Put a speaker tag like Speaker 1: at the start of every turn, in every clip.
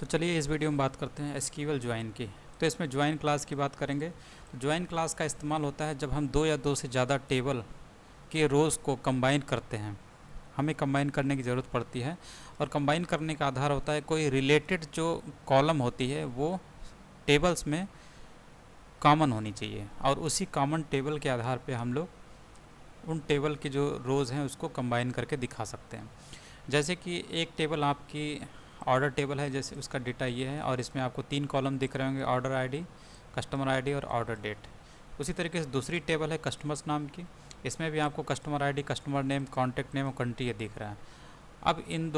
Speaker 1: तो चलिए इस वीडियो में बात करते हैं एसक्यूएल ज्वाइन की। तो इसमें ज्वाइन क्लास की बात करेंगे। तो ज्वाइन क्लास का इस्तेमाल होता है जब हम दो या दो से ज़्यादा टेबल के रोज़ को कंबाइन करते हैं। हमें कंबाइन करने की ज़रूरत पड़ती है और कंबाइन करने का आधार होता है कोई रिलेटेड जो कॉलम होती है वो टेबल्स में कॉमन होनी चाहिए और उसी कॉमन टेबल के आधार पे हम लोग उन टेबल के जो रोज़ हैं उसको कंबाइन करके दिखा सकते हैं। जैसे कि एक टेबल आपकी ऑर्डर टेबल है, जैसे उसका डेटा ये है और इसमें आपको 3 कॉलम दिख रहे होंगे, ऑर्डर आईडी, कस्टमर आईडी और ऑर्डर डेट। उसी तरीके से दूसरी टेबल है कस्टमर्स नाम की, इसमें भी आपको customer ID, customer name, contact name और कंट्री ये दिख रहा है। अब इन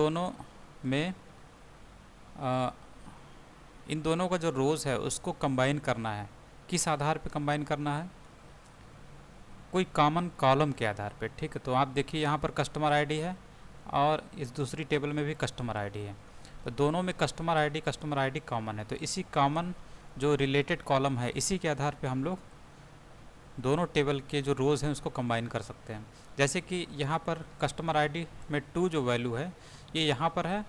Speaker 1: दोनों का जो रोज़ है उसको कंबाइन करना है। किस आधार पे कंबाइन करना है? कोई कॉमन कॉलम के आधार पे। ठीक है, तो आप देखिए यहाँ पर कस्टमर आईडी है और इस दूसरी टेबल में भी कस्टमर आईडी है। तो दोनों में कस्टमर आईडी कॉमन है। तो इसी कॉमन जो रिलेटेड कॉलम है इसी के आधार पे हम लोग दोनों टेबल के जो रोज़ हैं उसको कंबाइन कर सकते हैं। जैसे कि यहाँ पर कस्टमर आईडी में 2 जो वैल्यू है ये यहाँ पर है,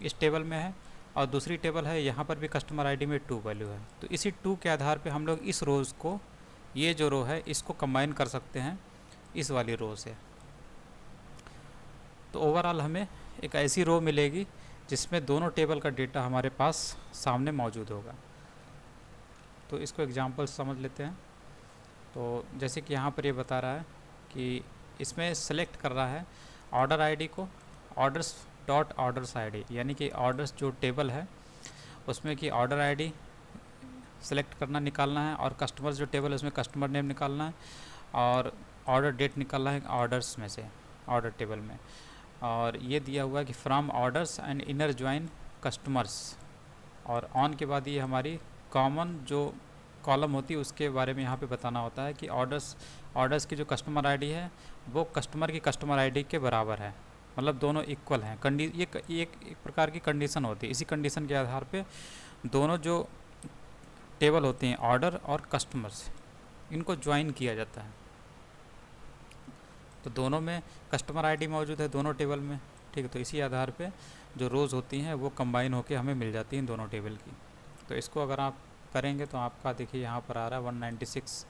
Speaker 1: इस टेबल में है, और दूसरी टेबल है यहाँ पर भी कस्टमर आईडी में 2 वैल्यू है। तो इसी 2 के आधार पे हम लोग इस रोज़ को, ये जो रो है इसको कंबाइन कर सकते हैं इस वाली रो से। तो ओवरऑल हमें एक ऐसी रो मिलेगी जिसमें दोनों टेबल का डेटा हमारे पास सामने मौजूद होगा। तो इसको एग्जांपल समझ लेते हैं। तो जैसे कि यहाँ पर ये बता रहा है कि इसमें सेलेक्ट कर रहा है ऑर्डर आईडी को ऑर्डर्स डॉट ऑर्डर्स आईडी, यानी कि ऑर्डर्स जो टेबल है उसमें कि ऑर्डर आईडी सेलेक्ट करना, निकालना है, और कस्टमर्स जो टेबल है उसमें कस्टमर नेम निकालना है और ऑर्डर डेट निकालना है ऑर्डर्स में से, ऑर्डर टेबल में। और ये दिया हुआ है कि from orders and inner join customers, और ऑन के बाद ये हमारी कॉमन जो कॉलम होती है उसके बारे में यहाँ पे बताना होता है कि ऑर्डर्स की जो कस्टमर आईडी है वो कस्टमर की कस्टमर आईडी के बराबर है, मतलब दोनों इक्वल हैं। ये एक प्रकार की कंडीशन होती है। इसी कंडीशन के आधार पे दोनों जो टेबल होते हैं ऑर्डर और कस्टमर्स, इनको ज्वाइन किया जाता है। तो दोनों में कस्टमर आईडी मौजूद है दोनों टेबल में। ठीक है, तो इसी आधार पे जो रोज़ होती हैं वो कंबाइन होके हमें मिल जाती हैं दोनों टेबल की। तो इसको अगर आप करेंगे तो आपका देखिए यहाँ पर आ रहा है 196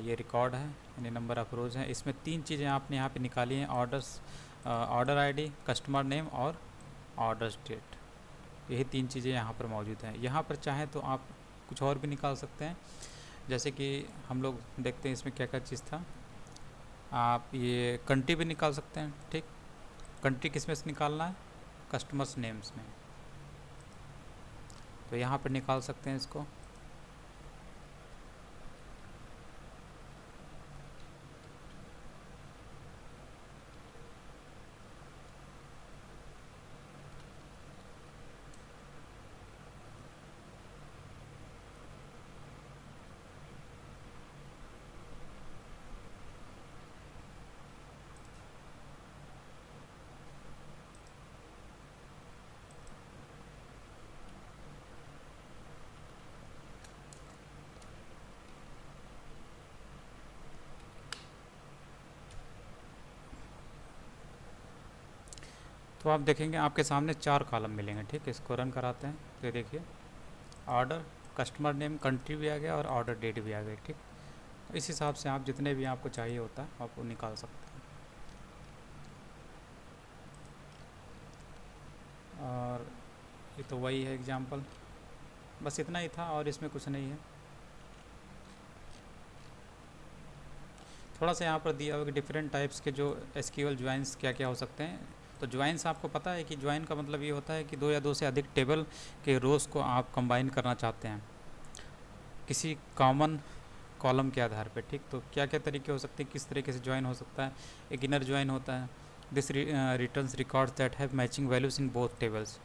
Speaker 1: ये रिकॉर्ड है, यानी नंबर ऑफ़ रोज़ हैं। इसमें 3 चीज़ें आपने यहाँ पे निकाली हैं, ऑर्डर आईडी, कस्टमर नेम और ऑर्डर्स डेट। यही 3 चीज़ें यहाँ पर मौजूद हैं। यहाँ पर चाहें तो आप कुछ और भी निकाल सकते हैं, जैसे कि हम लोग देखते हैं इसमें क्या क्या चीज़ था। आप ये कंट्री भी निकाल सकते हैं। ठीक, कंट्री किस में से निकालना है? कस्टमर्स नेम्स में। तो यहाँ पर निकाल सकते हैं इसको। तो आप देखेंगे आपके सामने 4 कॉलम मिलेंगे। ठीक है, इसको रन कराते हैं। तो ये देखिए ऑर्डर, कस्टमर नेम, कंट्री भी आ गया और ऑर्डर डेट भी आ गई। ठीक, इस हिसाब से आप जितने भी आपको चाहिए होता है आप वो निकाल सकते हैं। और ये तो वही है एग्जाम्पल, बस इतना ही था और इसमें कुछ नहीं है। थोड़ा सा यहाँ पर दिया हुआ कि डिफरेंट टाइप्स के जो एसक्यूएल ज्वाइंस क्या क्या हो सकते हैं। तो ज्वाइंस आपको पता है कि ज्वाइन का मतलब ये होता है कि 2 या 2 से अधिक टेबल के रोज़ को आप कंबाइन करना चाहते हैं किसी कॉमन कॉलम के आधार पे। ठीक, तो क्या क्या तरीके हो सकते हैं, किस तरीके से ज्वाइन हो सकता है? एक इनर ज्वाइन होता है, this returns records that have matching values in both tables.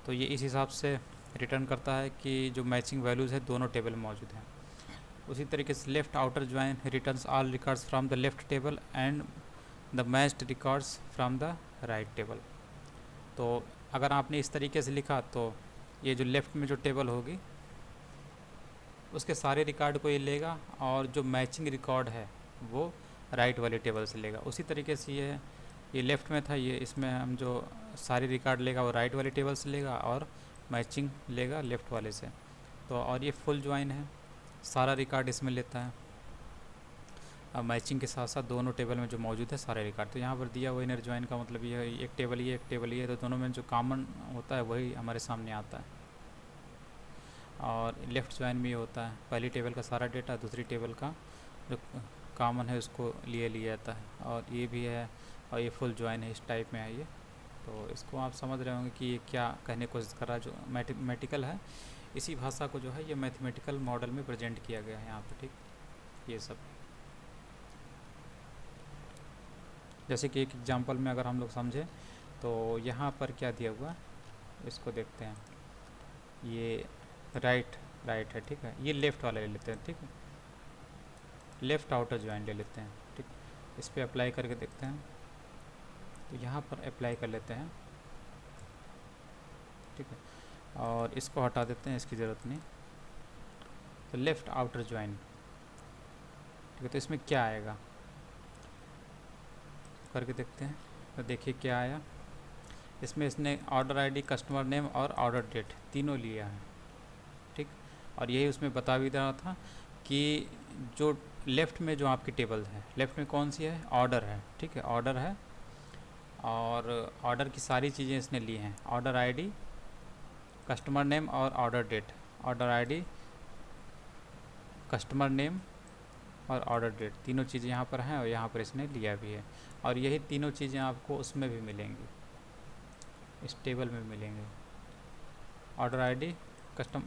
Speaker 1: तो ये इस हिसाब से रिटर्न करता है कि जो मैचिंग वैल्यूज़ है दोनों टेबल में मौजूद हैं। उसी तरीके से left outer join returns all records from the left table and the matched records from the right table. तो अगर आपने इस तरीके से लिखा तो ये जो लेफ़्ट में जो टेबल होगी उसके सारे रिकॉर्ड को ये लेगा और जो मैचिंग रिकॉर्ड है वो राइट वाली टेबल से लेगा। उसी तरीके से ये लेफ़्ट में था, ये इसमें हम जो सारे रिकॉर्ड लेगा वो राइट वाली टेबल से लेगा और मैचिंग लेगा लेफ़्ट वाले से। तो और ये फुल ज्वाइन है, सारा रिकॉर्ड इसमें लेता है। अब मैचिंग के साथ साथ दोनों टेबल में जो मौजूद है सारे रिकॉर्ड, तो यहाँ पर दिया हुआ इनर ज्वाइन का मतलब ये है एक टेबल ये एक टेबल ये, तो दोनों में जो कॉमन होता है वही हमारे सामने आता है। और लेफ़्ट ज्वाइन में ये होता है पहली टेबल का सारा डेटा दूसरी टेबल का जो कॉमन है उसको लिए लिया जाता है। और ये भी है, और ये फुल ज्वाइन है, इस टाइप में है ये। तो इसको आप समझ रहे होंगे कि ये क्या कहने की कोशिश कर रहा है। जो मैथमेटिकल है, इसी भाषा को जो है ये मैथमेटिकल मॉडल में प्रेजेंट किया गया है यहाँ पर, ठीक। ये सब जैसे कि एक एग्जांपल में अगर हम लोग समझें तो यहाँ पर क्या दिया हुआ इसको देखते हैं। ये राइट राइट है, ठीक है। ये लेफ़्ट वाला ले लेते हैं, ठीक है। लेफ़्ट आउटर ज्वाइन ले लेते हैं, ठीक। इस पर अप्लाई करके देखते हैं। तो यहाँ पर अप्लाई कर लेते हैं, ठीक है। और इसको हटा देते हैं, इसकी ज़रूरत नहीं। तो लेफ़्ट आउटर ज्वाइन, ठीक है। तो इसमें क्या आएगा करके देखते हैं। तो देखिए क्या आया इसमें। इसने ऑर्डर आईडी, कस्टमर नेम और ऑर्डर डेट तीनों लिया है, ठीक। और यही उसमें बता भी रहा था कि जो लेफ़्ट में जो आपकी टेबल है, लेफ़्ट में कौन सी है, ऑर्डर है, ठीक है। ऑर्डर है और ऑर्डर की सारी चीज़ें इसने ली हैं। ऑर्डर आईडी, कस्टमर नेम और order date. Order ID, customer name और ऑर्डर डेट, तीनों चीज़ें यहाँ पर हैं और यहाँ पर इसने लिया भी है। और यही तीनों चीज़ें आपको उसमें भी मिलेंगी, इस टेबल में मिलेंगे। Order ID, custom